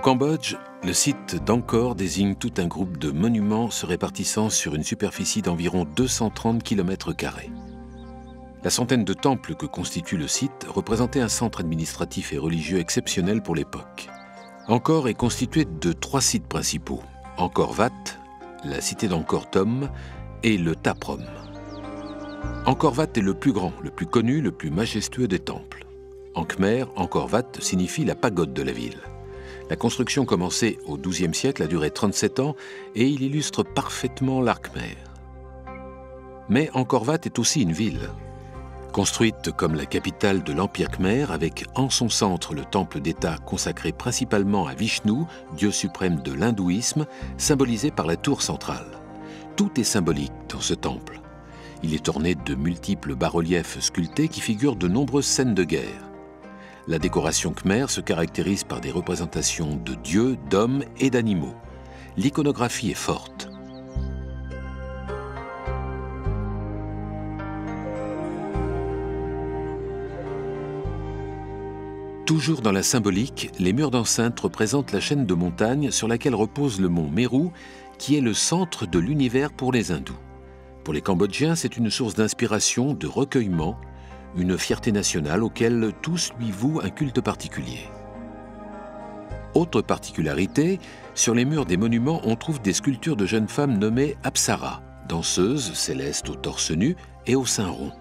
Cambodge, le site d'Angkor désigne tout un groupe de monuments se répartissant sur une superficie d'environ 230 km². La centaine de temples que constitue le site représentait un centre administratif et religieux exceptionnel pour l'époque. Angkor est constitué de 3 sites principaux, Angkor Wat, la cité d'Angkor Thom et le Ta Prohm. Angkor Wat est le plus grand, le plus connu, le plus majestueux des temples. En khmer, Angkor Wat signifie la pagode de la ville. La construction commencée au XIIe siècle a duré 37 ans et il illustre parfaitement l'art khmer. Mais Angkor Wat est aussi une ville. Construite comme la capitale de l'Empire khmer, avec en son centre le temple d'État consacré principalement à Vishnu, dieu suprême de l'hindouisme, symbolisé par la tour centrale. Tout est symbolique dans ce temple. Il est orné de multiples bas-reliefs sculptés qui figurent de nombreuses scènes de guerre. La décoration khmer se caractérise par des représentations de dieux, d'hommes et d'animaux. L'iconographie est forte. Toujours dans la symbolique, les murs d'enceinte représentent la chaîne de montagnes sur laquelle repose le mont Meru, qui est le centre de l'univers pour les hindous. Pour les Cambodgiens, c'est une source d'inspiration, de recueillement, une fierté nationale auquel tous lui vouent un culte particulier. Autre particularité, sur les murs des monuments, on trouve des sculptures de jeunes femmes nommées Apsara, danseuses célestes au torse nu et au sein rond.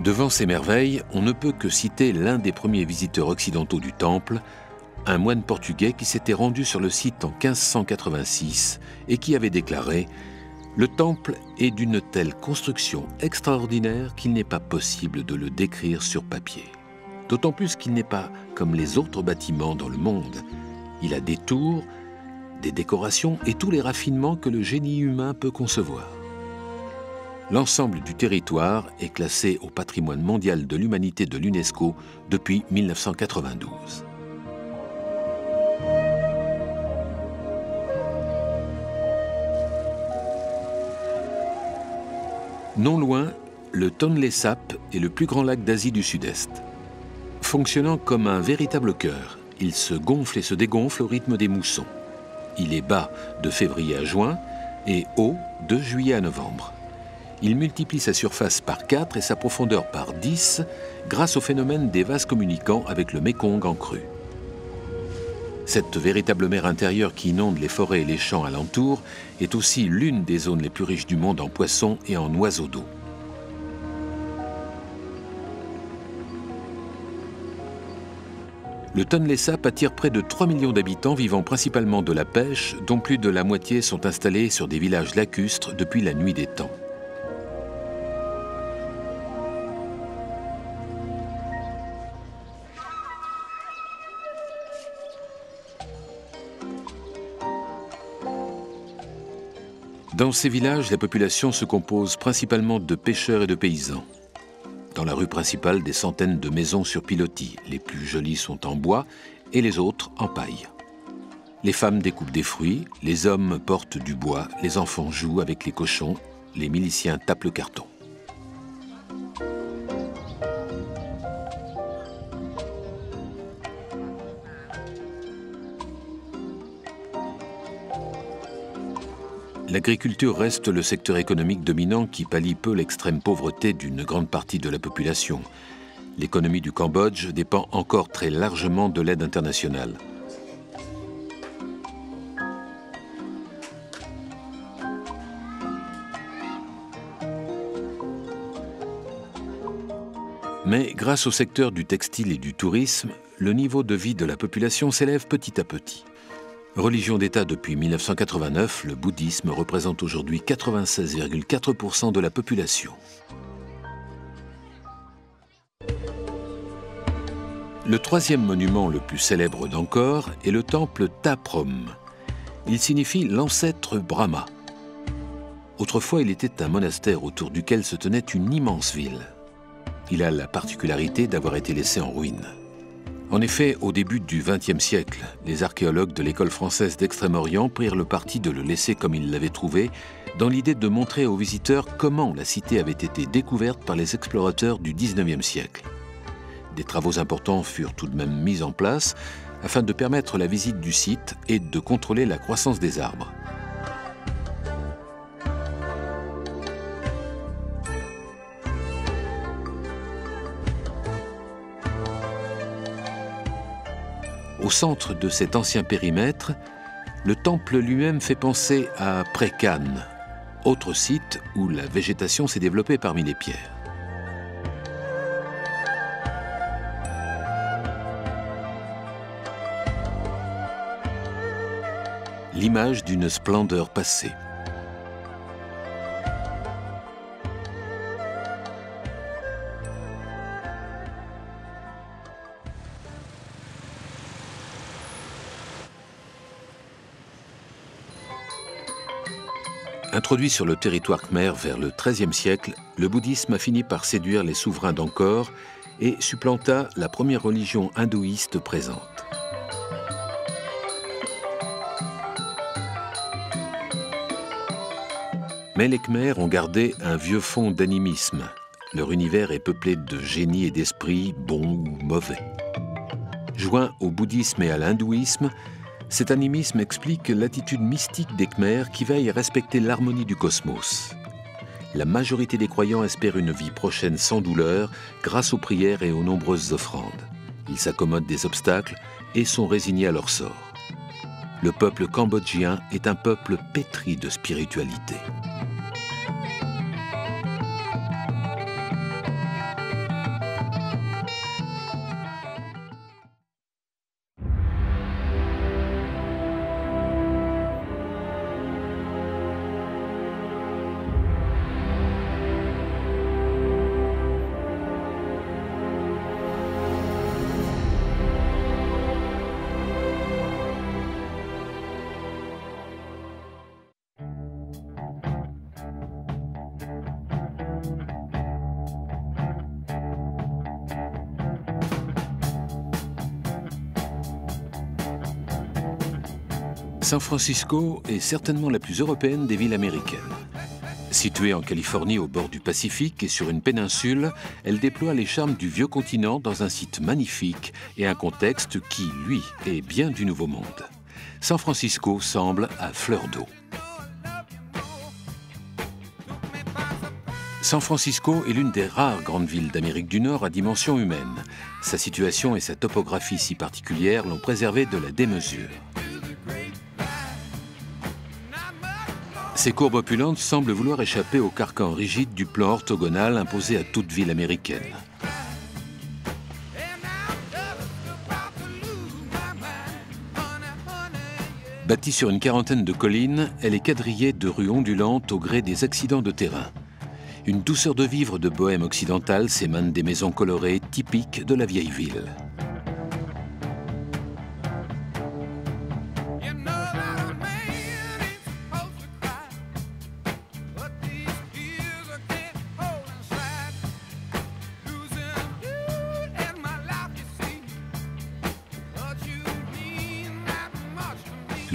Devant ces merveilles, on ne peut que citer l'un des premiers visiteurs occidentaux du temple, un moine portugais qui s'était rendu sur le site en 1586 et qui avait déclaré « Le temple est d'une telle construction extraordinaire qu'il n'est pas possible de le décrire sur papier. D'autant plus qu'il n'est pas comme les autres bâtiments dans le monde. Il a des tours, des décorations et tous les raffinements que le génie humain peut concevoir. » L'ensemble du territoire est classé au patrimoine mondial de l'humanité de l'UNESCO depuis 1992. Non loin, le Tonlé Sap est le plus grand lac d'Asie du Sud-Est. Fonctionnant comme un véritable cœur, il se gonfle et se dégonfle au rythme des moussons. Il est bas de février à juin et haut de juillet à novembre. Il multiplie sa surface par 4 et sa profondeur par 10 grâce au phénomène des vases communicants avec le Mékong en crue. Cette véritable mer intérieure qui inonde les forêts et les champs alentours est aussi l'une des zones les plus riches du monde en poissons et en oiseaux d'eau. Le Tonlé Sap attire près de 3 millions d'habitants vivant principalement de la pêche, dont plus de la moitié sont installés sur des villages lacustres depuis la nuit des temps. Dans ces villages, la population se compose principalement de pêcheurs et de paysans. Dans la rue principale, des centaines de maisons sur pilotis. Les plus jolies sont en bois et les autres en paille. Les femmes découpent des fruits, les hommes portent du bois, les enfants jouent avec les cochons, les miliciens tapent le carton. L'agriculture reste le secteur économique dominant qui pallie peu l'extrême pauvreté d'une grande partie de la population. L'économie du Cambodge dépend encore très largement de l'aide internationale. Mais grâce au secteur du textile et du tourisme, le niveau de vie de la population s'élève petit à petit. Religion d'État depuis 1989, le bouddhisme représente aujourd'hui 96,4% de la population. Le troisième monument le plus célèbre d'Angkor est le temple Ta Prohm. Il signifie l'ancêtre Brahma. Autrefois, il était un monastère autour duquel se tenait une immense ville. Il a la particularité d'avoir été laissé en ruine. En effet, au début du XXe siècle, les archéologues de l'école française d'Extrême-Orient prirent le parti de le laisser comme ils l'avaient trouvé, dans l'idée de montrer aux visiteurs comment la cité avait été découverte par les explorateurs du XIXe siècle. Des travaux importants furent tout de même mis en place afin de permettre la visite du site et de contrôler la croissance des arbres. Au centre de cet ancien périmètre, le temple lui-même fait penser à Pré-Khan, autre site où la végétation s'est développée parmi les pierres. L'image d'une splendeur passée. Introduit sur le territoire khmer vers le XIIIe siècle, le bouddhisme a fini par séduire les souverains d'Angkor et supplanta la première religion hindouiste présente. Mais les Khmers ont gardé un vieux fond d'animisme. Leur univers est peuplé de génies et d'esprits bons ou mauvais. Joint au bouddhisme et à l'hindouisme, cet animisme explique l'attitude mystique des Khmers qui veillent à respecter l'harmonie du cosmos. La majorité des croyants espèrent une vie prochaine sans douleur grâce aux prières et aux nombreuses offrandes. Ils s'accommodent des obstacles et sont résignés à leur sort. Le peuple cambodgien est un peuple pétri de spiritualité. San Francisco est certainement la plus européenne des villes américaines. Située en Californie au bord du Pacifique et sur une péninsule, elle déploie les charmes du vieux continent dans un site magnifique et un contexte qui, lui, est bien du Nouveau Monde. San Francisco semble à fleur d'eau. San Francisco est l'une des rares grandes villes d'Amérique du Nord à dimension humaine. Sa situation et sa topographie si particulières l'ont préservée de la démesure. Ces courbes opulentes semblent vouloir échapper au carcan rigide du plan orthogonal imposé à toute ville américaine. Bâtie sur une quarantaine de collines, elle est quadrillée de rues ondulantes au gré des accidents de terrain. Une douceur de vivre de bohème occidentale s'émane des maisons colorées typiques de la vieille ville.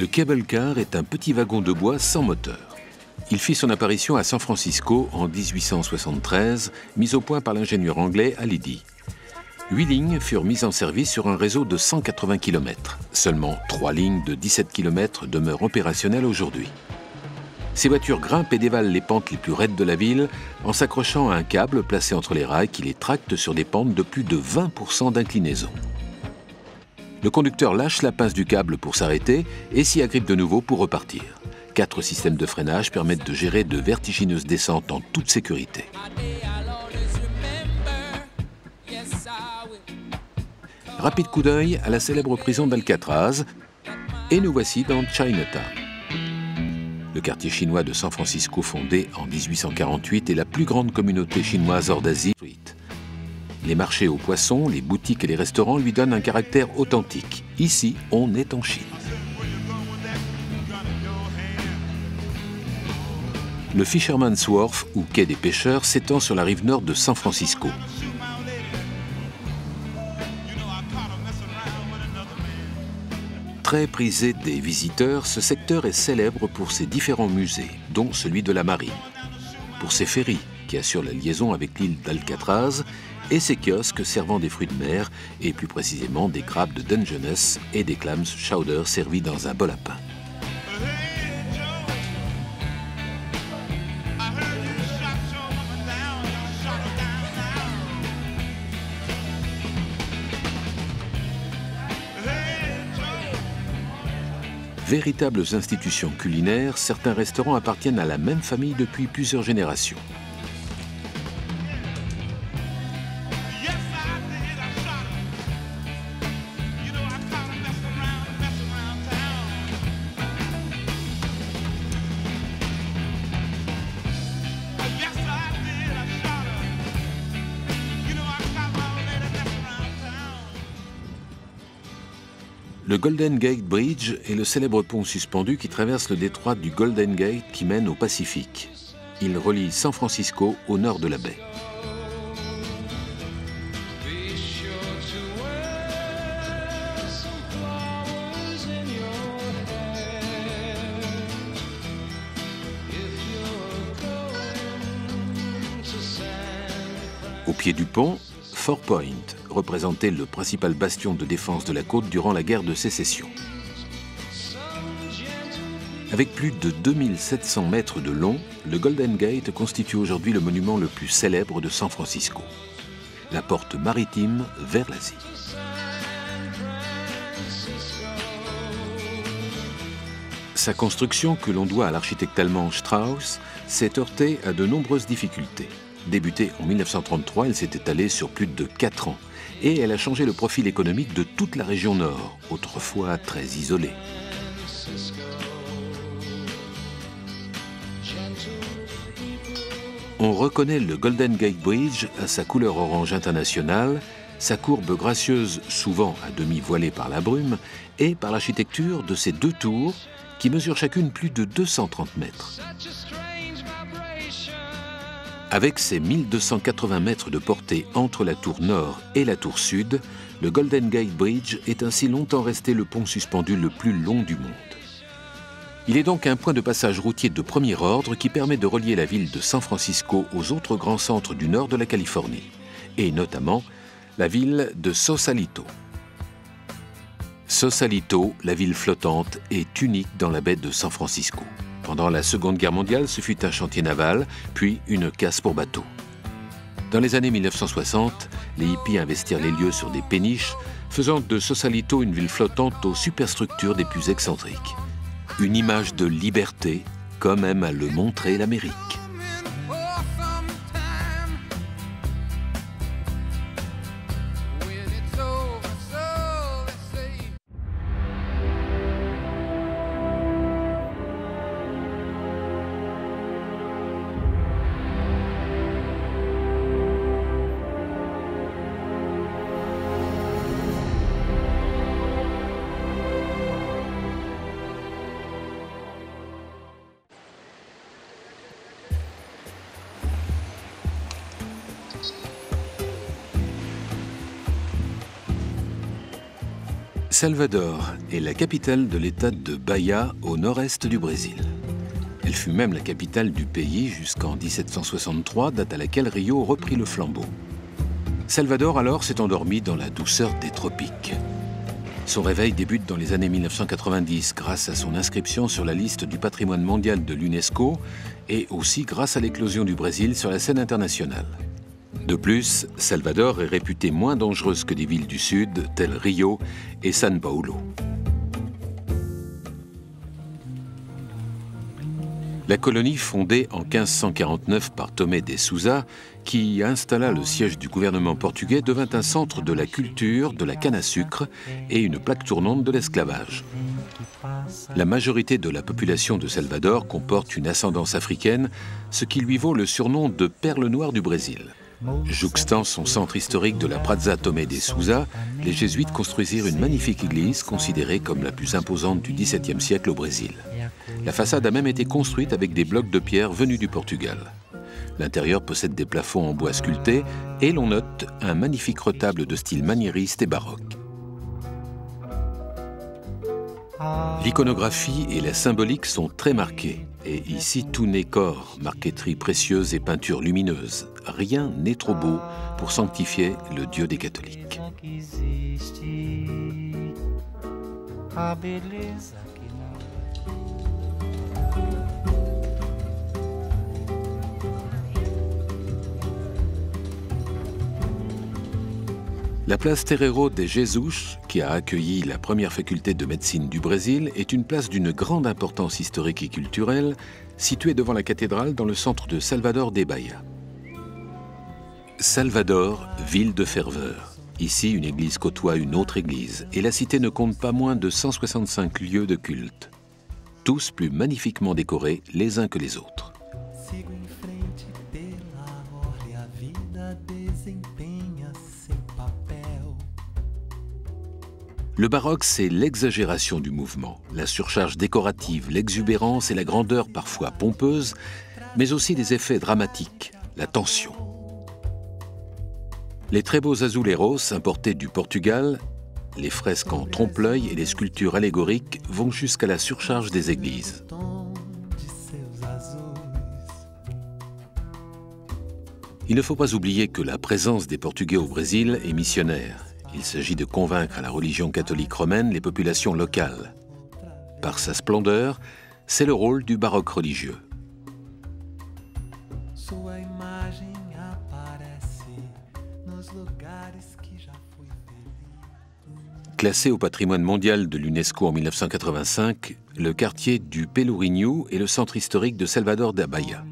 Le cable car est un petit wagon de bois sans moteur. Il fit son apparition à San Francisco en 1873, mis au point par l'ingénieur anglais Halidi. 8 lignes furent mises en service sur un réseau de 180 km. Seulement 3 lignes de 17 km demeurent opérationnelles aujourd'hui. Ces voitures grimpent et dévalent les pentes les plus raides de la ville en s'accrochant à un câble placé entre les rails qui les tracte sur des pentes de plus de 20% d'inclinaison. Le conducteur lâche la pince du câble pour s'arrêter et s'y agrippe de nouveau pour repartir. 4 systèmes de freinage permettent de gérer de vertigineuses descentes en toute sécurité. Rapide coup d'œil à la célèbre prison d'Alcatraz et nous voici dans Chinatown. Le quartier chinois de San Francisco, fondé en 1848, est la plus grande communauté chinoise hors d'Asie. Les marchés aux poissons, les boutiques et les restaurants lui donnent un caractère authentique. Ici, on est en Chine. Le Fisherman's Wharf, ou quai des pêcheurs, s'étend sur la rive nord de San Francisco. Très prisé des visiteurs, ce secteur est célèbre pour ses différents musées, dont celui de la marine. Pour ses ferries, qui assurent la liaison avec l'île d'Alcatraz, et ses kiosques servant des fruits de mer, et plus précisément des crabes de Dungeness et des clams chowder servis dans un bol à pain. Véritables institutions culinaires, certains restaurants appartiennent à la même famille depuis plusieurs générations. Le Golden Gate Bridge est le célèbre pont suspendu qui traverse le détroit du Golden Gate qui mène au Pacifique. Il relie San Francisco au nord de la baie. Au pied du pont, Fort Point représentait le principal bastion de défense de la côte durant la guerre de sécession. Avec plus de 2700 mètres de long, le Golden Gate constitue aujourd'hui le monument le plus célèbre de San Francisco, la porte maritime vers l'Asie. Sa construction, que l'on doit à l'architecte allemand Strauss, s'est heurtée à de nombreuses difficultés. Débutée en 1933, elle s'est étalée sur plus de 4 ans et elle a changé le profil économique de toute la région nord, autrefois très isolée. On reconnaît le Golden Gate Bridge à sa couleur orange internationale, sa courbe gracieuse souvent à demi voilée par la brume et par l'architecture de ses 2 tours qui mesurent chacune plus de 230 mètres. Avec ses 1280 mètres de portée entre la tour nord et la tour sud, le Golden Gate Bridge est ainsi longtemps resté le pont suspendu le plus long du monde. Il est donc un point de passage routier de premier ordre qui permet de relier la ville de San Francisco aux autres grands centres du nord de la Californie, et notamment la ville de Sausalito. Sausalito, la ville flottante, est unique dans la baie de San Francisco. Pendant la Seconde Guerre mondiale, ce fut un chantier naval, puis une casse pour bateaux. Dans les années 1960, les hippies investirent les lieux sur des péniches, faisant de Sausalito une ville flottante aux superstructures des plus excentriques. Une image de liberté, comme aime à le montrer l'Amérique. Salvador est la capitale de l'État de Bahia, au nord-est du Brésil. Elle fut même la capitale du pays jusqu'en 1763, date à laquelle Rio reprit le flambeau. Salvador alors s'est endormi dans la douceur des tropiques. Son réveil débute dans les années 1990 grâce à son inscription sur la liste du patrimoine mondial de l'UNESCO et aussi grâce à l'éclosion du Brésil sur la scène internationale. De plus, Salvador est réputée moins dangereuse que des villes du sud, telles Rio et São Paulo. La colonie fondée en 1549 par Tomé de Sousa, qui y installa le siège du gouvernement portugais, devint un centre de la culture, de la canne à sucre et une plaque tournante de l'esclavage. La majorité de la population de Salvador comporte une ascendance africaine, ce qui lui vaut le surnom de perle noire du Brésil. Jouxtant son centre historique de la Praça Tomé de Sousa, les jésuites construisirent une magnifique église considérée comme la plus imposante du XVIIe siècle au Brésil. La façade a même été construite avec des blocs de pierre venus du Portugal. L'intérieur possède des plafonds en bois sculptés et l'on note un magnifique retable de style maniériste et baroque. L'iconographie et la symbolique sont très marquées. Et ici, tout n'est qu'or, marqueterie précieuse et peinture lumineuse. Rien n'est trop beau pour sanctifier le Dieu des catholiques. La place Terreiro de Jesus, qui a accueilli la première faculté de médecine du Brésil, est une place d'une grande importance historique et culturelle, située devant la cathédrale dans le centre de Salvador de Bahia. Salvador, ville de ferveur. Ici, une église côtoie une autre église, et la cité ne compte pas moins de 165 lieux de culte, tous plus magnifiquement décorés les uns que les autres. Le baroque, c'est l'exagération du mouvement, la surcharge décorative, l'exubérance et la grandeur parfois pompeuse, mais aussi des effets dramatiques, la tension. Les très beaux azuleros importés du Portugal, les fresques en trompe-l'œil et les sculptures allégoriques vont jusqu'à la surcharge des églises. Il ne faut pas oublier que la présence des Portugais au Brésil est missionnaire. Il s'agit de convaincre à la religion catholique romaine les populations locales. Par sa splendeur, c'est le rôle du baroque religieux. Classé au patrimoine mondial de l'UNESCO en 1985, le quartier du Pelourinho est le centre historique de Salvador da Bahia.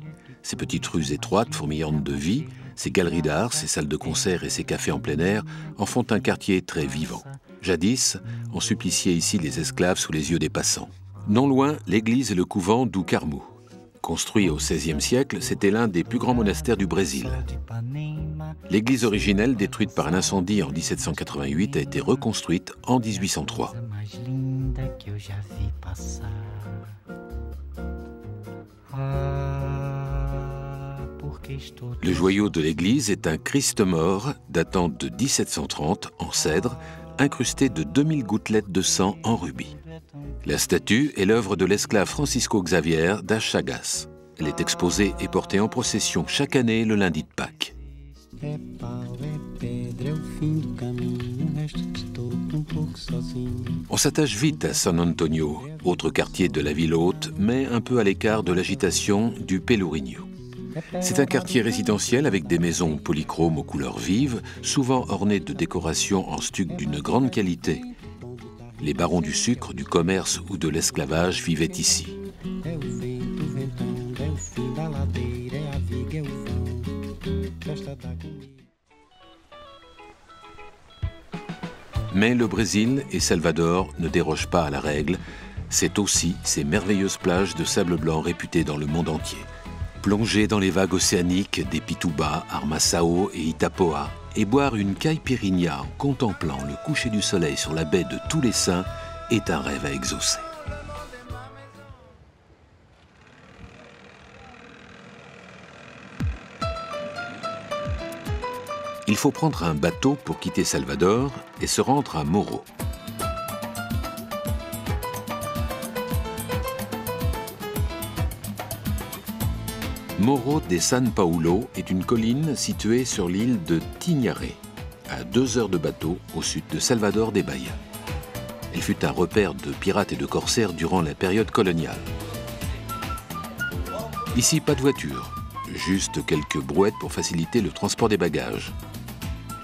Ses petites rues étroites, fourmillantes de vie, ses galeries d'art, ses salles de concert et ses cafés en plein air en font un quartier très vivant. Jadis, on suppliciait ici les esclaves sous les yeux des passants. Non loin, l'église et le couvent do Carmo. Construit au XVIe siècle, c'était l'un des plus grands monastères du Brésil. L'église originelle, détruite par un incendie en 1788, a été reconstruite en 1803. Le joyau de l'église est un Christ mort datant de 1730 en cèdre, incrusté de 2000 gouttelettes de sang en rubis. La statue est l'œuvre de l'esclave Francisco Xavier das Chagas. Elle est exposée et portée en procession chaque année le lundi de Pâques. On s'attache vite à San Antonio, autre quartier de la ville haute, mais un peu à l'écart de l'agitation du Pelourinho. C'est un quartier résidentiel avec des maisons polychromes aux couleurs vives, souvent ornées de décorations en stuc d'une grande qualité. Les barons du sucre, du commerce ou de l'esclavage vivaient ici. Mais le Brésil et Salvador ne dérogent pas à la règle. C'est aussi ces merveilleuses plages de sable blanc réputées dans le monde entier. Plonger dans les vagues océaniques des Pituba, Armaçao et Itapoa et boire une caipirinha en contemplant le coucher du soleil sur la baie de Tous les Saints est un rêve à exaucer. Il faut prendre un bateau pour quitter Salvador et se rendre à Morro. Morro de San Paulo est une colline située sur l'île de Tinharé, à 2 heures de bateau au sud de Salvador de Bahia. Elle fut un repère de pirates et de corsaires durant la période coloniale. Ici, pas de voiture, juste quelques brouettes pour faciliter le transport des bagages.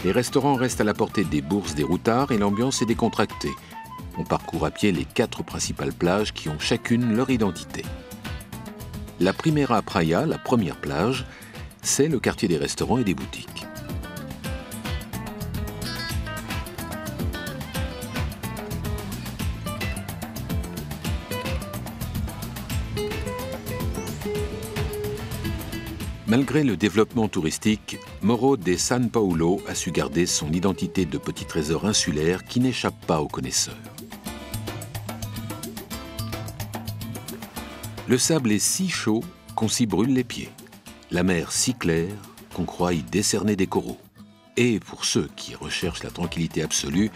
Les restaurants restent à la portée des bourses des routards et l'ambiance est décontractée. On parcourt à pied les 4 principales plages qui ont chacune leur identité. La Primera Praia, la première plage, c'est le quartier des restaurants et des boutiques. Malgré le développement touristique, Morro de San Paulo a su garder son identité de petit trésor insulaire qui n'échappe pas aux connaisseurs. Le sable est si chaud qu'on s'y brûle les pieds. La mer si claire qu'on croit y décerner des coraux. Et pour ceux qui recherchent la tranquillité absolue,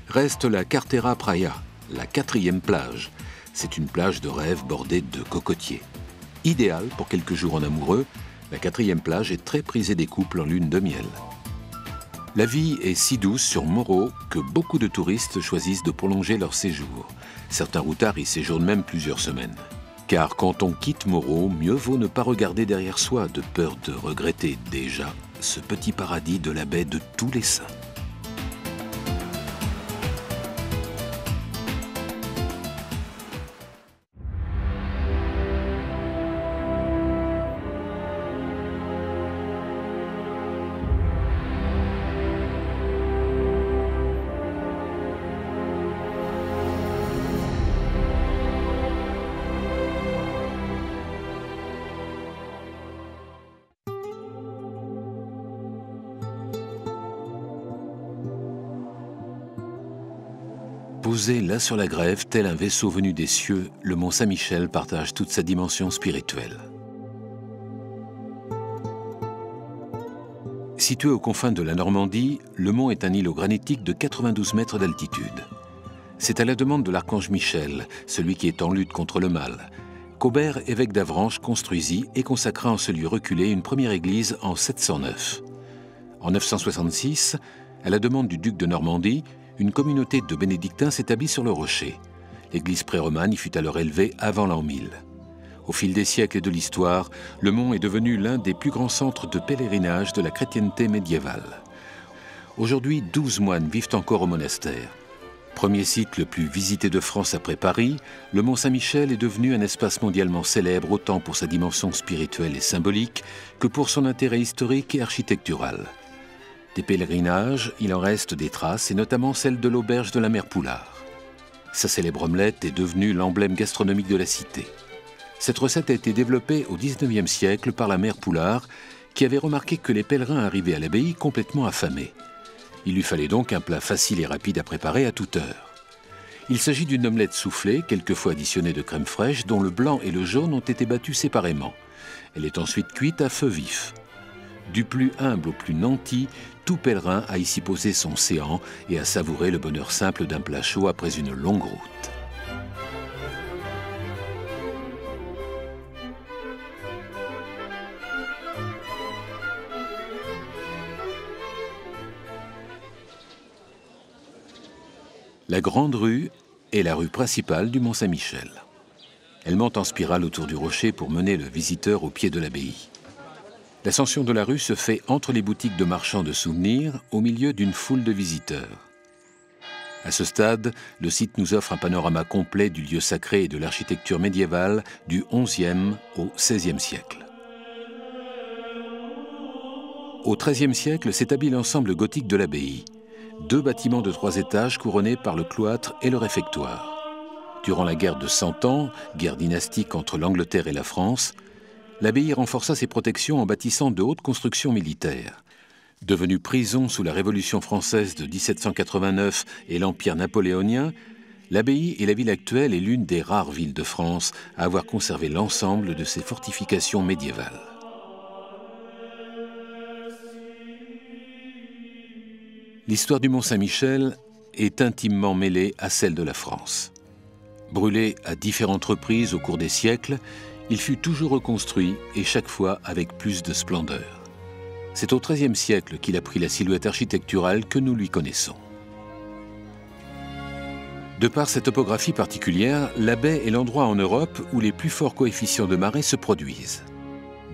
reste la Cartera Praia, la 4e plage. C'est une plage de rêve bordée de cocotiers. Idéale pour quelques jours en amoureux, la 4e plage est très prisée des couples en lune de miel. La vie est si douce sur Moreau que beaucoup de touristes choisissent de prolonger leur séjour. Certains routards y séjournent même plusieurs semaines. Car quand on quitte Moreau, mieux vaut ne pas regarder derrière soi de peur de regretter déjà ce petit paradis de la baie de tous les saints. Posé là sur la grève, tel un vaisseau venu des cieux, le mont Saint-Michel partage toute sa dimension spirituelle. Situé aux confins de la Normandie, le mont est un îlot granitique de 92 mètres d'altitude. C'est à la demande de l'archange Michel, celui qui est en lutte contre le mal, qu'Aubert, évêque d'Avranches, construisit et consacra en ce lieu reculé une première église en 709. En 966, à la demande du duc de Normandie, une communauté de bénédictins s'établit sur le rocher. L'église pré-romane y fut alors élevée avant l'an 1000. Au fil des siècles et de l'histoire, le mont est devenu l'un des plus grands centres de pèlerinage de la chrétienté médiévale. Aujourd'hui, 12 moines vivent encore au monastère. Premier site le plus visité de France après Paris, le mont Saint-Michel est devenu un espace mondialement célèbre autant pour sa dimension spirituelle et symbolique que pour son intérêt historique et architectural. Des pèlerinages, il en reste des traces, et notamment celle de l'auberge de la mère Poulard. Sa célèbre omelette est devenue l'emblème gastronomique de la cité. Cette recette a été développée au XIXe siècle par la mère Poulard, qui avait remarqué que les pèlerins arrivaient à l'abbaye complètement affamés. Il lui fallait donc un plat facile et rapide à préparer à toute heure. Il s'agit d'une omelette soufflée, quelquefois additionnée de crème fraîche, dont le blanc et le jaune ont été battus séparément. Elle est ensuite cuite à feu vif. Du plus humble au plus nanti, tout pèlerin a ici posé son séant et a savouré le bonheur simple d'un plat chaud après une longue route. La Grande Rue est la rue principale du Mont-Saint-Michel. Elle monte en spirale autour du rocher pour mener le visiteur au pied de l'abbaye. L'ascension de la rue se fait entre les boutiques de marchands de souvenirs, au milieu d'une foule de visiteurs. À ce stade, le site nous offre un panorama complet du lieu sacré et de l'architecture médiévale du XIe au XVIe siècle. Au XIIIe siècle s'établit l'ensemble gothique de l'abbaye. 2 bâtiments de 3 étages couronnés par le cloître et le réfectoire. Durant la guerre de 100 ans, guerre dynastique entre l'Angleterre et la France, l'abbaye renforça ses protections en bâtissant de hautes constructions militaires. Devenue prison sous la Révolution française de 1789 et l'Empire napoléonien, l'abbaye et la ville actuelle est l'une des rares villes de France à avoir conservé l'ensemble de ses fortifications médiévales. L'histoire du Mont-Saint-Michel est intimement mêlée à celle de la France. Brûlé à différentes reprises au cours des siècles, il fut toujours reconstruit et chaque fois avec plus de splendeur. C'est au XIIIe siècle qu'il a pris la silhouette architecturale que nous lui connaissons. De par sa topographie particulière, la baie est l'endroit en Europe où les plus forts coefficients de marée se produisent.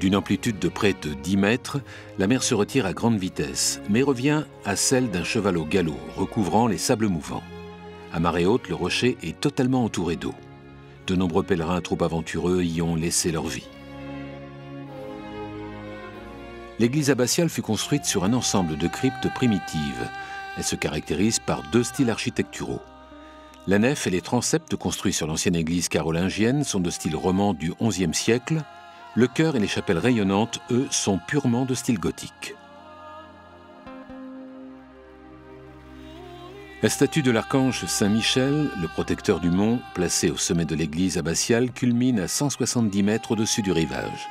D'une amplitude de près de 10 mètres, la mer se retire à grande vitesse, mais revient à celle d'un cheval au galop, recouvrant les sables mouvants. À marée haute, le rocher est totalement entouré d'eau. De nombreux pèlerins trop aventureux y ont laissé leur vie. L'église abbatiale fut construite sur un ensemble de cryptes primitives. Elle se caractérise par 2 styles architecturaux. La nef et les transepts construits sur l'ancienne église carolingienne sont de style roman du XIe siècle. Le chœur et les chapelles rayonnantes, eux, sont purement de style gothique. La statue de l'archange Saint-Michel, le protecteur du mont, placée au sommet de l'église abbatiale, culmine à 170 mètres au-dessus du rivage.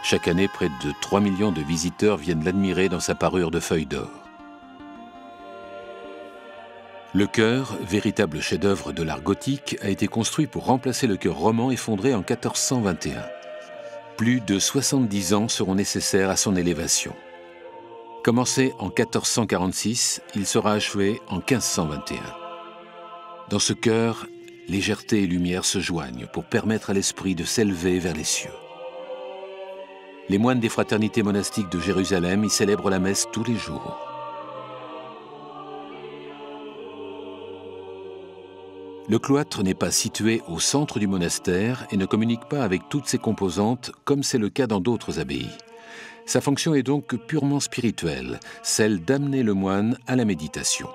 Chaque année, près de 3 millions de visiteurs viennent l'admirer dans sa parure de feuilles d'or. Le chœur, véritable chef-d'œuvre de l'art gothique, a été construit pour remplacer le chœur roman effondré en 1421. Plus de 70 ans seront nécessaires à son élévation. Commencé en 1446, il sera achevé en 1521. Dans ce chœur, légèreté et lumière se joignent pour permettre à l'esprit de s'élever vers les cieux. Les moines des fraternités monastiques de Jérusalem y célèbrent la messe tous les jours. Le cloître n'est pas situé au centre du monastère et ne communique pas avec toutes ses composantes comme c'est le cas dans d'autres abbayes. Sa fonction est donc purement spirituelle, celle d'amener le moine à la méditation.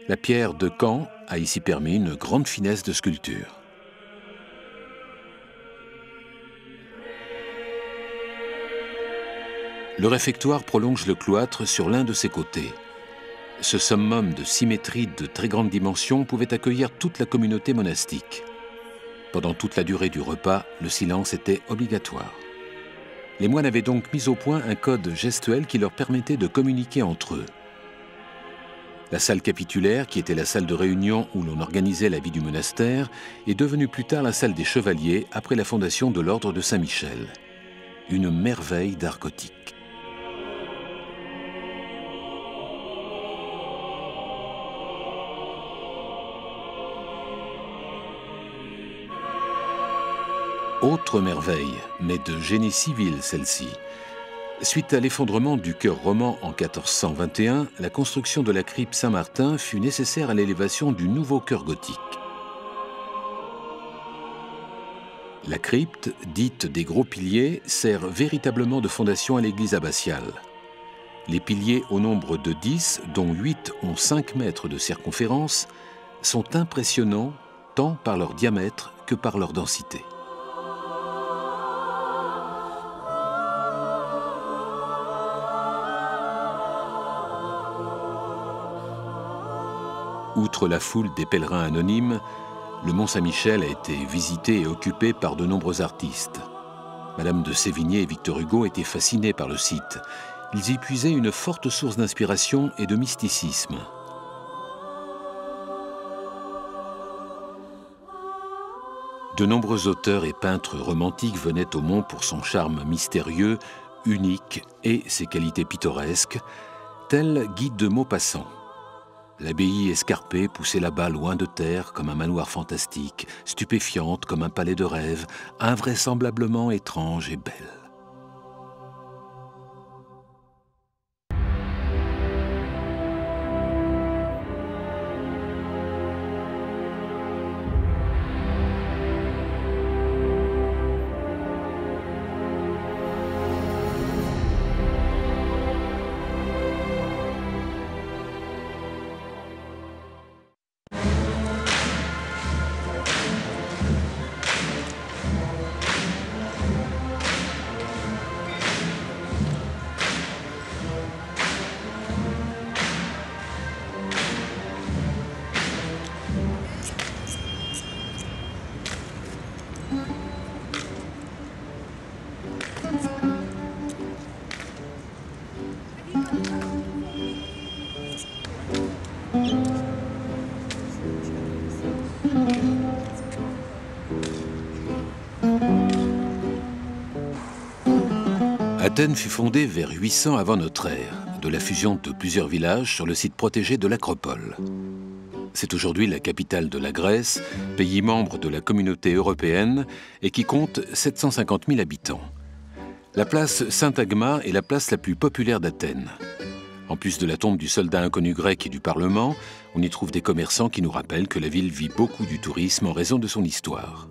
La pierre de Caen a ici permis une grande finesse de sculpture. Le réfectoire prolonge le cloître sur l'un de ses côtés. Ce summum de symétrie de très grande dimension pouvait accueillir toute la communauté monastique. Pendant toute la durée du repas, le silence était obligatoire. Les moines avaient donc mis au point un code gestuel qui leur permettait de communiquer entre eux. La salle capitulaire, qui était la salle de réunion où l'on organisait la vie du monastère, est devenue plus tard la salle des chevaliers après la fondation de l'ordre de Saint-Michel. Une merveille d'art gothique. Autre merveille, mais de génie civil celle-ci. Suite à l'effondrement du chœur roman en 1421, la construction de la crypte Saint-Martin fut nécessaire à l'élévation du nouveau chœur gothique. La crypte, dite des gros piliers, sert véritablement de fondation à l'église abbatiale. Les piliers au nombre de 10, dont 8 ont 5 mètres de circonférence, sont impressionnants tant par leur diamètre que par leur densité. Outre la foule des pèlerins anonymes, le Mont Saint-Michel a été visité et occupé par de nombreux artistes. Madame de Sévigné et Victor Hugo étaient fascinés par le site. Ils y puisaient une forte source d'inspiration et de mysticisme. De nombreux auteurs et peintres romantiques venaient au Mont pour son charme mystérieux, unique et ses qualités pittoresques, tel Guy de Maupassant. L'abbaye escarpée poussait là-bas loin de terre comme un manoir fantastique, stupéfiante comme un palais de rêve, invraisemblablement étrange et belle. Athènes fut fondée vers 800 avant notre ère, de la fusion de plusieurs villages sur le site protégé de l'Acropole. C'est aujourd'hui la capitale de la Grèce, pays membre de la communauté européenne et qui compte 750 000 habitants. La place Saint-Agma est la place la plus populaire d'Athènes. En plus de la tombe du soldat inconnu grec et du Parlement, on y trouve des commerçants qui nous rappellent que la ville vit beaucoup du tourisme en raison de son histoire.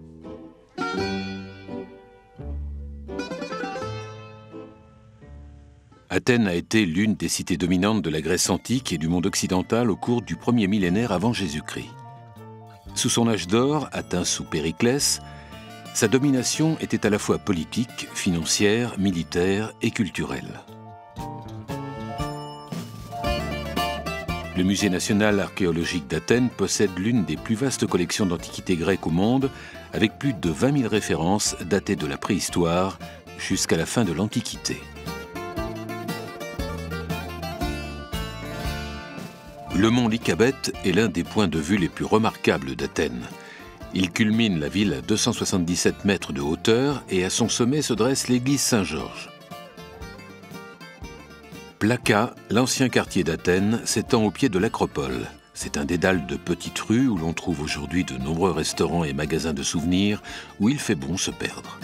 Athènes a été l'une des cités dominantes de la Grèce antique et du monde occidental au cours du premier millénaire avant Jésus-Christ. Sous son âge d'or, atteint sous Périclès, sa domination était à la fois politique, financière, militaire et culturelle. Le Musée national archéologique d'Athènes possède l'une des plus vastes collections d'antiquités grecques au monde, avec plus de 20 000 références datées de la préhistoire jusqu'à la fin de l'Antiquité. Le mont Lycabette est l'un des points de vue les plus remarquables d'Athènes. Il culmine la ville à 277 mètres de hauteur et à son sommet se dresse l'église Saint-Georges. Plaka, l'ancien quartier d'Athènes, s'étend au pied de l'Acropole. C'est un dédale de petites rues où l'on trouve aujourd'hui de nombreux restaurants et magasins de souvenirs où il fait bon se perdre.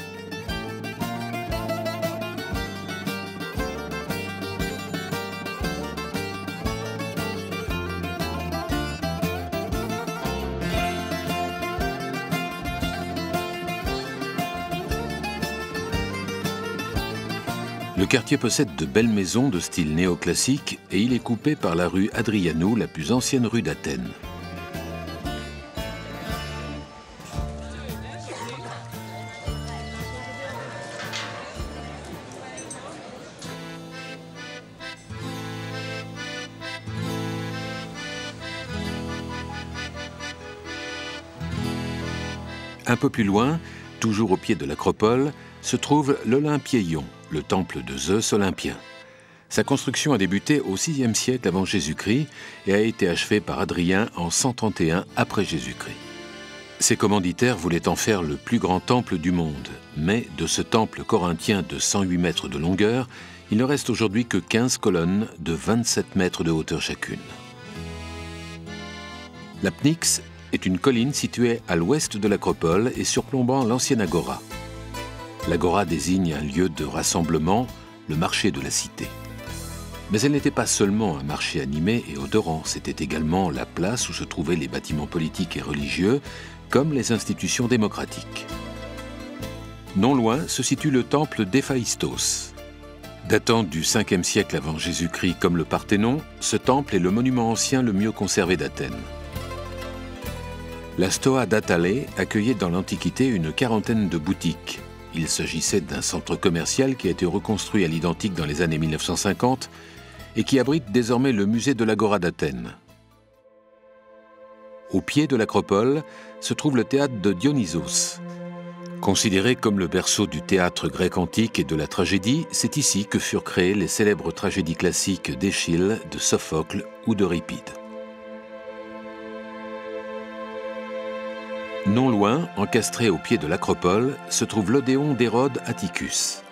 Le quartier possède de belles maisons de style néoclassique et il est coupé par la rue Hadrianou, la plus ancienne rue d'Athènes. Un peu plus loin, toujours au pied de l'Acropole, se trouve l'Olympieion, le temple de Zeus olympien. Sa construction a débuté au VIe siècle avant Jésus-Christ et a été achevée par Hadrien en 131 après Jésus-Christ. Ses commanditaires voulaient en faire le plus grand temple du monde, mais de ce temple corinthien de 108 mètres de longueur, il ne reste aujourd'hui que 15 colonnes de 27 mètres de hauteur chacune. La Pnyx est une colline située à l'ouest de l'Acropole et surplombant l'ancienne agora. L'agora désigne un lieu de rassemblement, le marché de la cité. Mais elle n'était pas seulement un marché animé et odorant, c'était également la place où se trouvaient les bâtiments politiques et religieux, comme les institutions démocratiques. Non loin se situe le temple d'Héphaïstos. Datant du 5e siècle avant Jésus-Christ comme le Parthénon, ce temple est le monument ancien le mieux conservé d'Athènes. La Stoa d'Attalée accueillait dans l'Antiquité une quarantaine de boutiques. Il s'agissait d'un centre commercial qui a été reconstruit à l'identique dans les années 1950 et qui abrite désormais le musée de l'Agora d'Athènes. Au pied de l'Acropole se trouve le théâtre de Dionysos. Considéré comme le berceau du théâtre grec antique et de la tragédie, c'est ici que furent créées les célèbres tragédies classiques d'Échille, de Sophocle ou d'Euripide. Non loin, encastré au pied de l'Acropole, se trouve l'Odéon d'Hérode Atticus.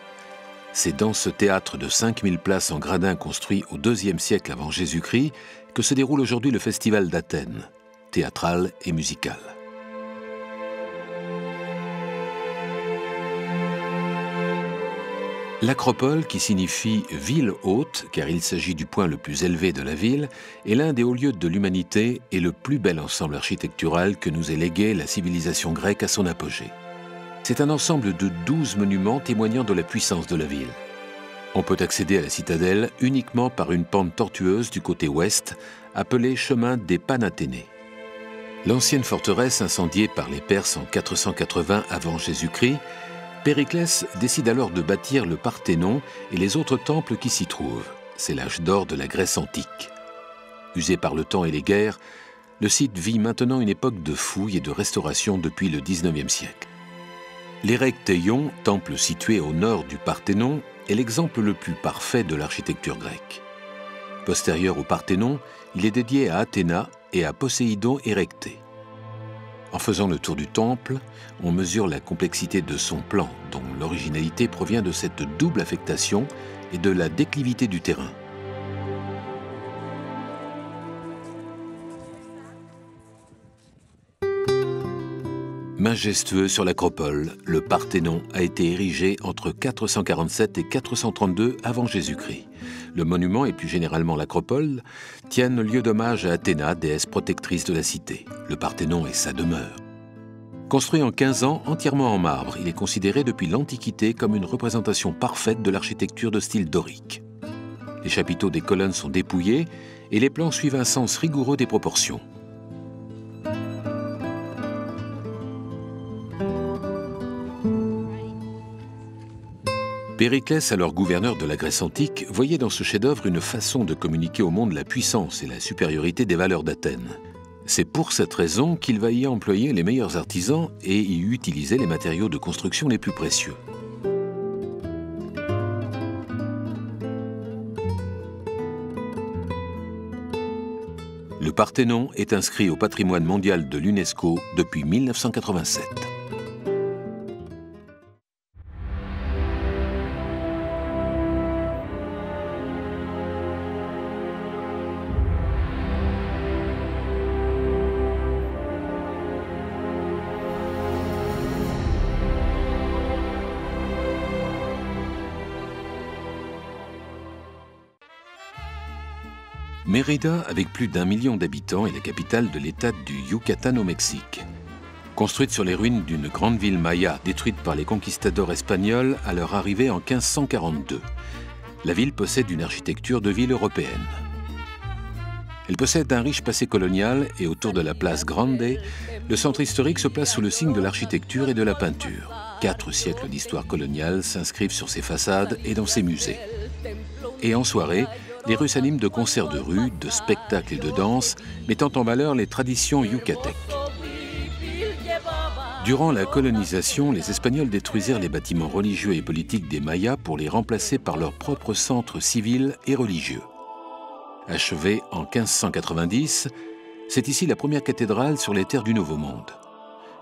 C'est dans ce théâtre de 5000 places en gradins construit au IIe siècle avant Jésus-Christ que se déroule aujourd'hui le Festival d'Athènes, théâtral et musical. L'Acropole, qui signifie « ville haute » car il s'agit du point le plus élevé de la ville, est l'un des hauts lieux de l'humanité et le plus bel ensemble architectural que nous ait légué la civilisation grecque à son apogée. C'est un ensemble de 12 monuments témoignant de la puissance de la ville. On peut accéder à la citadelle uniquement par une pente tortueuse du côté ouest, appelée chemin des Panathénées. L'ancienne forteresse incendiée par les Perses en 480 avant Jésus-Christ, Périclès décide alors de bâtir le Parthénon et les autres temples qui s'y trouvent. C'est l'âge d'or de la Grèce antique. Usé par le temps et les guerres, le site vit maintenant une époque de fouilles et de restauration depuis le XIXe siècle. L'Érechtheion, temple situé au nord du Parthénon, est l'exemple le plus parfait de l'architecture grecque. Postérieur au Parthénon, il est dédié à Athéna et à Poséidon érecté. En faisant le tour du temple, on mesure la complexité de son plan, dont l'originalité provient de cette double affectation et de la déclivité du terrain. Majestueux sur l'Acropole, le Parthénon a été érigé entre 447 et 432 avant Jésus-Christ. Le monument et plus généralement l'Acropole tiennent lieu d'hommage à Athéna, déesse protectrice de la cité. Le Parthénon est sa demeure. Construit en 15 ans, entièrement en marbre, il est considéré depuis l'Antiquité comme une représentation parfaite de l'architecture de style dorique. Les chapiteaux des colonnes sont dépouillés et les plans suivent un sens rigoureux des proportions. Périclès, alors gouverneur de la Grèce antique, voyait dans ce chef-d'œuvre une façon de communiquer au monde la puissance et la supériorité des valeurs d'Athènes. C'est pour cette raison qu'il va y employer les meilleurs artisans et y utiliser les matériaux de construction les plus précieux. Parthénon est inscrit au patrimoine mondial de l'UNESCO depuis 1987. Mérida, avec plus d'1 million d'habitants, est la capitale de l'État du Yucatan au Mexique. Construite sur les ruines d'une grande ville maya détruite par les conquistadors espagnols à leur arrivée en 1542, la ville possède une architecture de ville européenne. Elle possède un riche passé colonial et autour de la place Grande, le centre historique se place sous le signe de l'architecture et de la peinture. 4 siècles d'histoire coloniale s'inscrivent sur ses façades et dans ses musées. Et en soirée, les rues s'animent de concerts de rue, de spectacles et de danses, mettant en valeur les traditions yucatèques. Durant la colonisation, les Espagnols détruisirent les bâtiments religieux et politiques des Mayas pour les remplacer par leurs propres centres civils et religieux. Achevée en 1590, c'est ici la première cathédrale sur les terres du Nouveau Monde.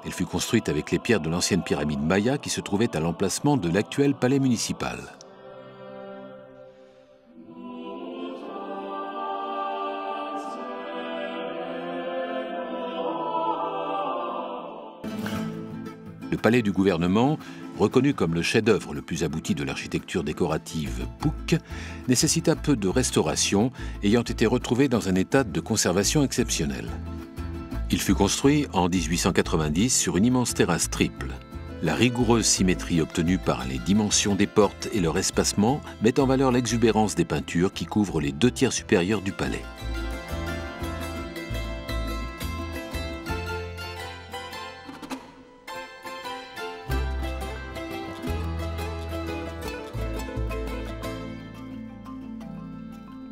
Elle fut construite avec les pierres de l'ancienne pyramide maya qui se trouvait à l'emplacement de l'actuel palais municipal. Le palais du gouvernement, reconnu comme le chef-d'œuvre le plus abouti de l'architecture décorative Puc, nécessita peu de restauration, ayant été retrouvé dans un état de conservation exceptionnel. Il fut construit en 1890 sur une immense terrasse triple. La rigoureuse symétrie obtenue par les dimensions des portes et leur espacement met en valeur l'exubérance des peintures qui couvrent les 2 tiers supérieurs du palais.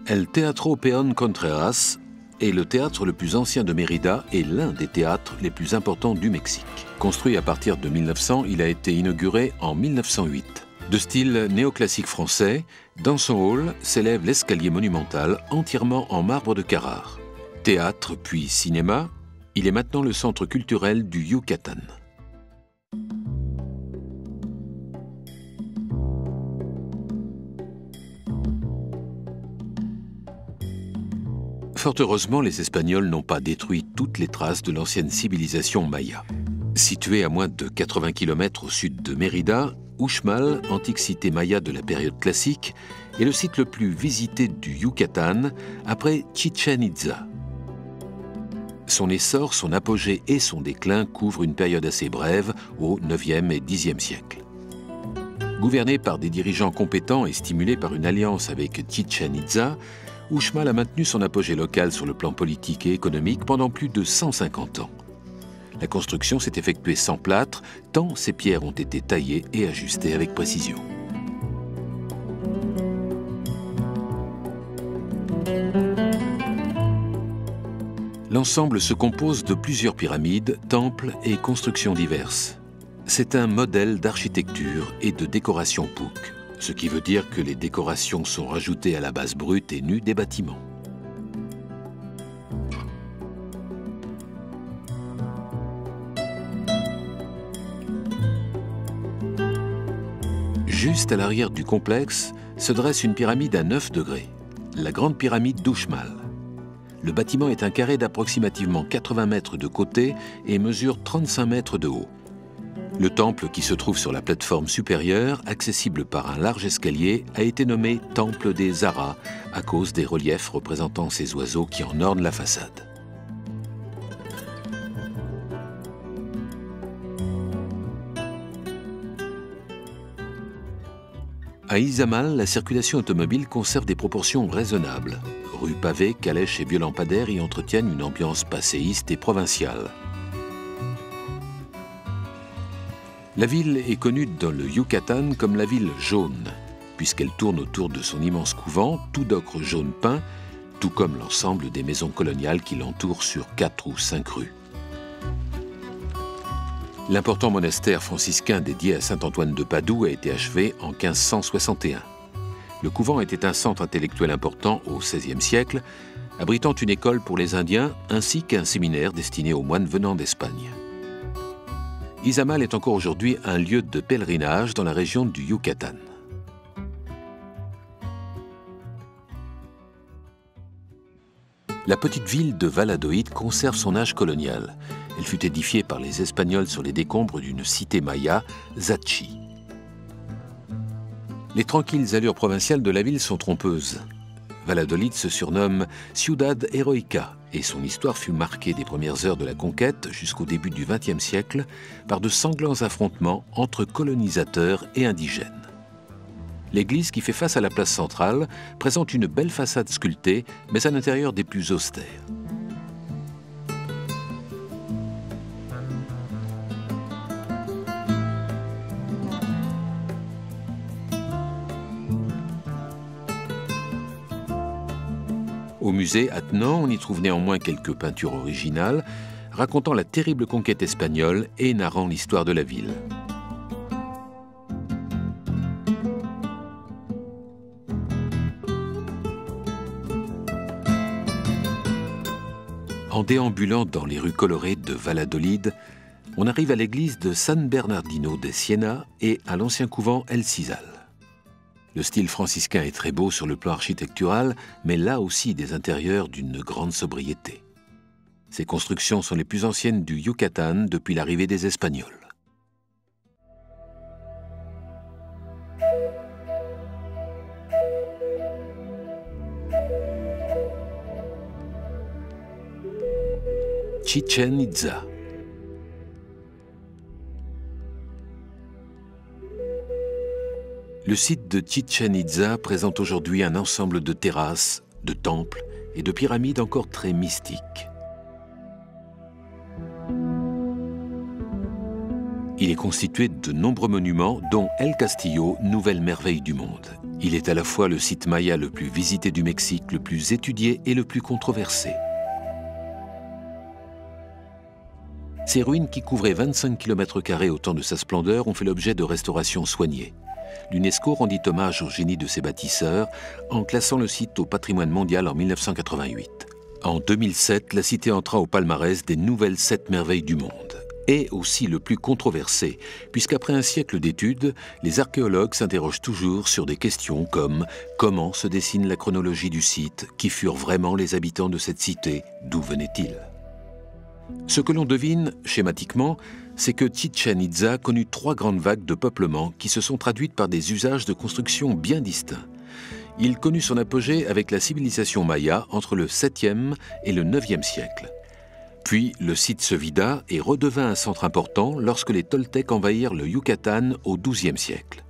El Teatro Peón Contreras est le théâtre le plus ancien de Mérida et l'un des théâtres les plus importants du Mexique. Construit à partir de 1900, il a été inauguré en 1908. De style néoclassique français, dans son hall s'élève l'escalier monumental entièrement en marbre de Carrare. Théâtre puis cinéma, il est maintenant le centre culturel du Yucatan. Fort heureusement, les Espagnols n'ont pas détruit toutes les traces de l'ancienne civilisation maya. Située à moins de 80 km au sud de Mérida, Uxmal, antique cité maya de la période classique, est le site le plus visité du Yucatan après Chichén Itzá. Son essor, son apogée et son déclin couvrent une période assez brève au IXe et Xe siècle. Gouverné par des dirigeants compétents et stimulé par une alliance avec Chichén Itzá, Uxmal a maintenu son apogée local sur le plan politique et économique pendant plus de 150 ans. La construction s'est effectuée sans plâtre, tant ces pierres ont été taillées et ajustées avec précision. L'ensemble se compose de plusieurs pyramides, temples et constructions diverses. C'est un modèle d'architecture et de décoration Puc, ce qui veut dire que les décorations sont rajoutées à la base brute et nue des bâtiments. Juste à l'arrière du complexe se dresse une pyramide à 9 degrés, la grande pyramide d'Uxmal. Le bâtiment est un carré d'approximativement 80 mètres de côté et mesure 35 mètres de haut. Le temple qui se trouve sur la plateforme supérieure, accessible par un large escalier, a été nommé Temple des Aras à cause des reliefs représentant ces oiseaux qui en ornent la façade. À Izamal, la circulation automobile conserve des proportions raisonnables. Rues pavées, calèches et vieux lampadaires y entretiennent une ambiance passéiste et provinciale. La ville est connue dans le Yucatan comme la ville jaune, puisqu'elle tourne autour de son immense couvent, tout d'ocre jaune peint, tout comme l'ensemble des maisons coloniales qui l'entourent sur 4 ou 5 rues. L'important monastère franciscain dédié à Saint-Antoine de Padoue a été achevé en 1561. Le couvent était un centre intellectuel important au XVIe siècle, abritant une école pour les Indiens ainsi qu'un séminaire destiné aux moines venant d'Espagne. Izamal est encore aujourd'hui un lieu de pèlerinage dans la région du Yucatan. La petite ville de Valladolid conserve son âge colonial. Elle fut édifiée par les Espagnols sur les décombres d'une cité maya, Zachi. Les tranquilles allures provinciales de la ville sont trompeuses. Valladolid se surnomme Ciudad Heroica et son histoire fut marquée des premières heures de la conquête jusqu'au début du XXe siècle par de sanglants affrontements entre colonisateurs et indigènes. L'église, qui fait face à la place centrale, présente une belle façade sculptée, mais à l'intérieur des plus austères. Au musée attenant, on y trouve néanmoins quelques peintures originales, racontant la terrible conquête espagnole et narrant l'histoire de la ville. En déambulant dans les rues colorées de Valladolid, on arrive à l'église de San Bernardino de Siena et à l'ancien couvent El Cisal. Le style franciscain est très beau sur le plan architectural, mais là aussi des intérieurs d'une grande sobriété. Ces constructions sont les plus anciennes du Yucatan depuis l'arrivée des Espagnols. Chichén Itzá. Le site de Chichén Itzá présente aujourd'hui un ensemble de terrasses, de temples et de pyramides encore très mystiques. Il est constitué de nombreux monuments, dont El Castillo, nouvelle merveille du monde. Il est à la fois le site maya le plus visité du Mexique, le plus étudié et le plus controversé. Ces ruines, qui couvraient 25 km² au temps de sa splendeur, ont fait l'objet de restaurations soignées. L'UNESCO rendit hommage au génie de ses bâtisseurs en classant le site au patrimoine mondial en 1988. En 2007, la cité entra au palmarès des nouvelles 7 merveilles du monde. Et aussi le plus controversé, puisqu'après un siècle d'études, les archéologues s'interrogent toujours sur des questions comme comment se dessine la chronologie du site, qui furent vraiment les habitants de cette cité, d'où venaient-ils? Ce que l'on devine, schématiquement, c'est que Chichén Itzá connut 3 grandes vagues de peuplement qui se sont traduites par des usages de construction bien distincts. Il connut son apogée avec la civilisation maya entre le 7e et le 9e siècle. Puis le site se vida et redevint un centre important lorsque les Toltecs envahirent le Yucatan au XIIe siècle.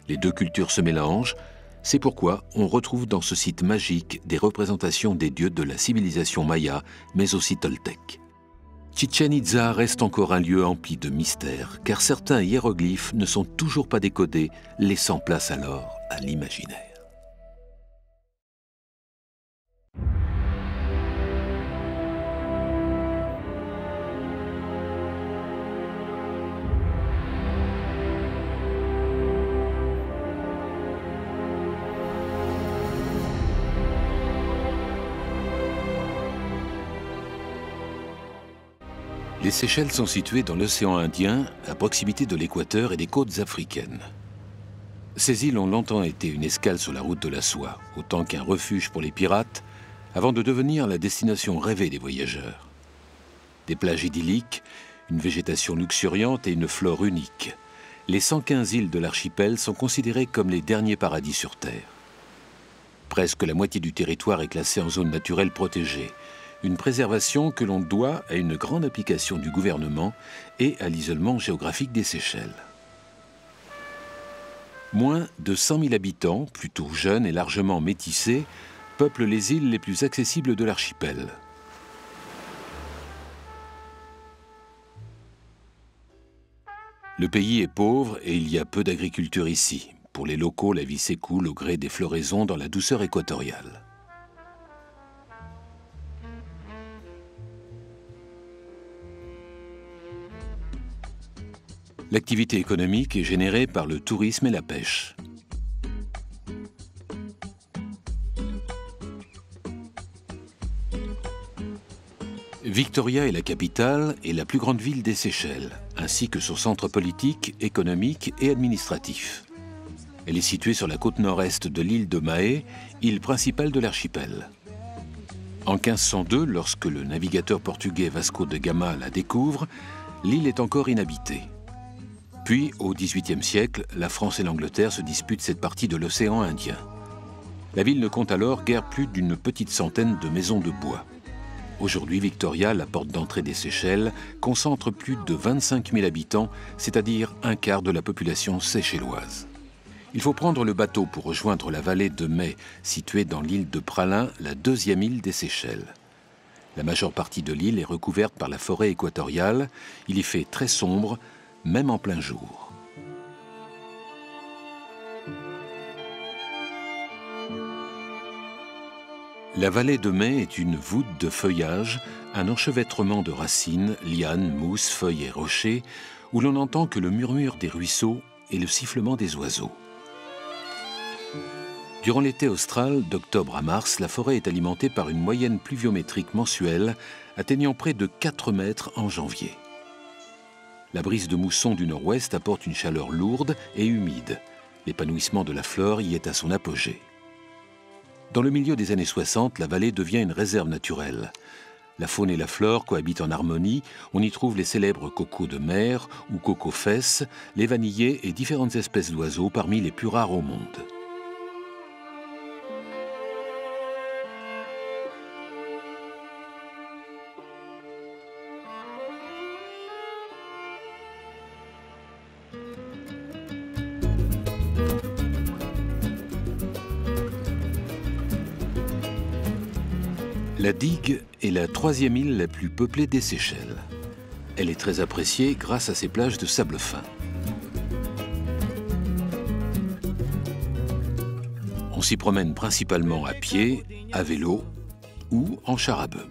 Les deux cultures se mélangent, c'est pourquoi on retrouve dans ce site magique des représentations des dieux de la civilisation maya, mais aussi toltèque. Chichén Itzá reste encore un lieu empli de mystères, car certains hiéroglyphes ne sont toujours pas décodés, laissant place alors à l'imaginaire. Les Seychelles sont situées dans l'océan Indien, à proximité de l'équateur et des côtes africaines. Ces îles ont longtemps été une escale sur la route de la soie, autant qu'un refuge pour les pirates, avant de devenir la destination rêvée des voyageurs. Des plages idylliques, une végétation luxuriante et une flore unique. Les 115 îles de l'archipel sont considérées comme les derniers paradis sur Terre. Presque la moitié du territoire est classé en zone naturelle protégée. Une préservation que l'on doit à une grande application du gouvernement et à l'isolement géographique des Seychelles. Moins de 100 000 habitants, plutôt jeunes et largement métissés, peuplent les îles les plus accessibles de l'archipel. Le pays est pauvre et il y a peu d'agriculture ici. Pour les locaux, la vie s'écoule au gré des floraisons dans la douceur équatoriale. L'activité économique est générée par le tourisme et la pêche. Victoria est la capitale et la plus grande ville des Seychelles, ainsi que son centre politique, économique et administratif. Elle est située sur la côte nord-est de l'île de Mahé, île principale de l'archipel. En 1502, lorsque le navigateur portugais Vasco de Gama la découvre, l'île est encore inhabitée. Puis, au XVIIIe siècle, la France et l'Angleterre se disputent cette partie de l'océan Indien. La ville ne compte alors guère plus d'une petite centaine de maisons de bois. Aujourd'hui, Victoria, la porte d'entrée des Seychelles, concentre plus de 25 000 habitants, c'est-à-dire un quart de la population séchelloise. Il faut prendre le bateau pour rejoindre la vallée de Mai, située dans l'île de Pralin, la deuxième île des Seychelles. La majeure partie de l'île est recouverte par la forêt équatoriale. Il y fait très sombre, même en plein jour. La vallée de Mai est une voûte de feuillage, un enchevêtrement de racines, lianes, mousses, feuilles et rochers, où l'on n'entend que le murmure des ruisseaux et le sifflement des oiseaux. Durant l'été austral, d'octobre à mars, la forêt est alimentée par une moyenne pluviométrique mensuelle atteignant près de 4 mètres en janvier. La brise de mousson du nord-ouest apporte une chaleur lourde et humide. L'épanouissement de la flore y est à son apogée. Dans le milieu des années 60, la vallée devient une réserve naturelle. La faune et la flore cohabitent en harmonie. On y trouve les célèbres cocos de mer ou cocos-fesses, les vanillés et différentes espèces d'oiseaux parmi les plus rares au monde. La digue est la troisième île la plus peuplée des Seychelles. Elle est très appréciée grâce à ses plages de sable fin. On s'y promène principalement à pied, à vélo ou en char à bœuf.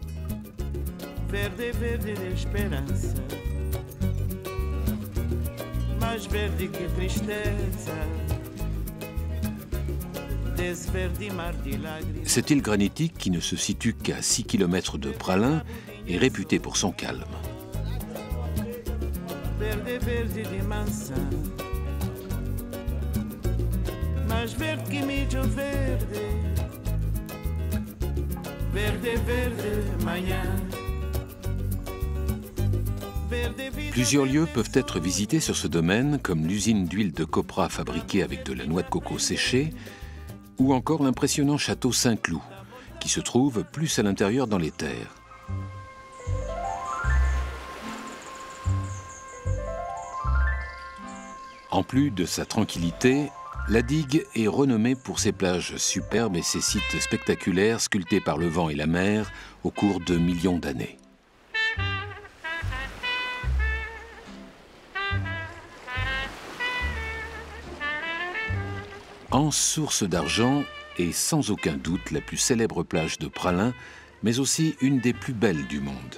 Cette île granitique, qui ne se situe qu'à 6 km de Pralin, est réputée pour son calme. Plusieurs lieux peuvent être visités sur ce domaine, comme l'usine d'huile de copra fabriquée avec de la noix de coco séchée, ou encore l'impressionnant château Saint-Cloud, qui se trouve plus à l'intérieur dans les terres. En plus de sa tranquillité, la digue est renommée pour ses plages superbes et ses sites spectaculaires sculptés par le vent et la mer au cours de millions d'années. Anse Source d'Argent est sans aucun doute la plus célèbre plage de Pralin, mais aussi une des plus belles du monde.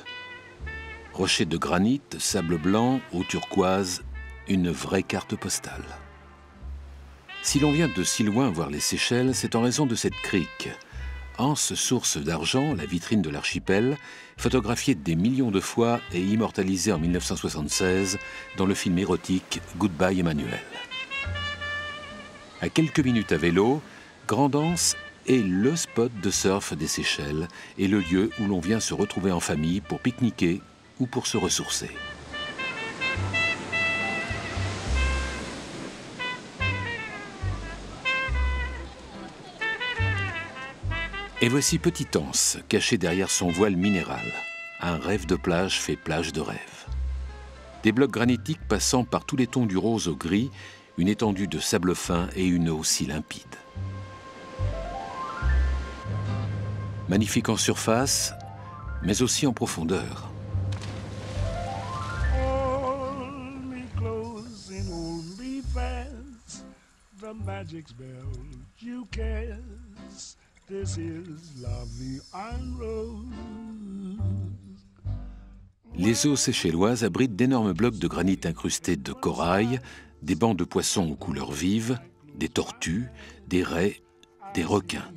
Rochers de granit, sable blanc, eau turquoise, une vraie carte postale. Si l'on vient de si loin voir les Seychelles, c'est en raison de cette crique. Anse Source d'Argent, la vitrine de l'archipel, photographiée des millions de fois et immortalisée en 1976 dans le film érotique Goodbye Emmanuel. À quelques minutes à vélo, Grand Anse est le spot de surf des Seychelles et le lieu où l'on vient se retrouver en famille pour pique-niquer ou pour se ressourcer. Et voici Petit Anse, caché derrière son voile minéral. Un rêve de plage fait plage de rêve. Des blocs granitiques passant par tous les tons du rose au gris, une étendue de sable fin et une eau si limpide. Magnifique en surface, mais aussi en profondeur. Les eaux séchelloises abritent d'énormes blocs de granit incrustés de corail, des bancs de poissons aux couleurs vives, des tortues, des raies, des requins.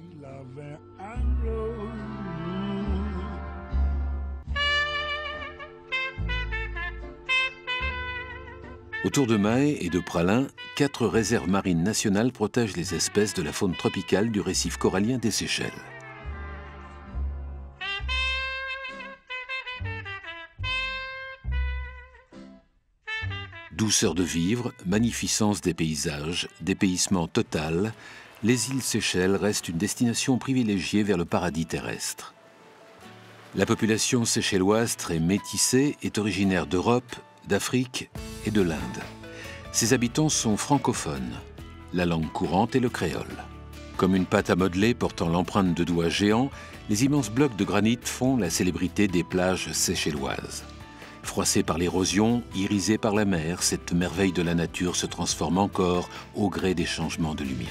Autour de Mahé et de Pralin, 4 réserves marines nationales protègent les espèces de la faune tropicale du récif corallien des Seychelles. Douceur de vivre, magnificence des paysages, dépaysement total, les îles Seychelles restent une destination privilégiée vers le paradis terrestre. La population séchelloise, très métissée, est originaire d'Europe, d'Afrique et de l'Inde. Ses habitants sont francophones. La langue courante est le créole. Comme une pâte à modeler portant l'empreinte de doigts géants, les immenses blocs de granit font la célébrité des plages séchelloises. Froissée par l'érosion, irisée par la mer, cette merveille de la nature se transforme encore au gré des changements de lumière.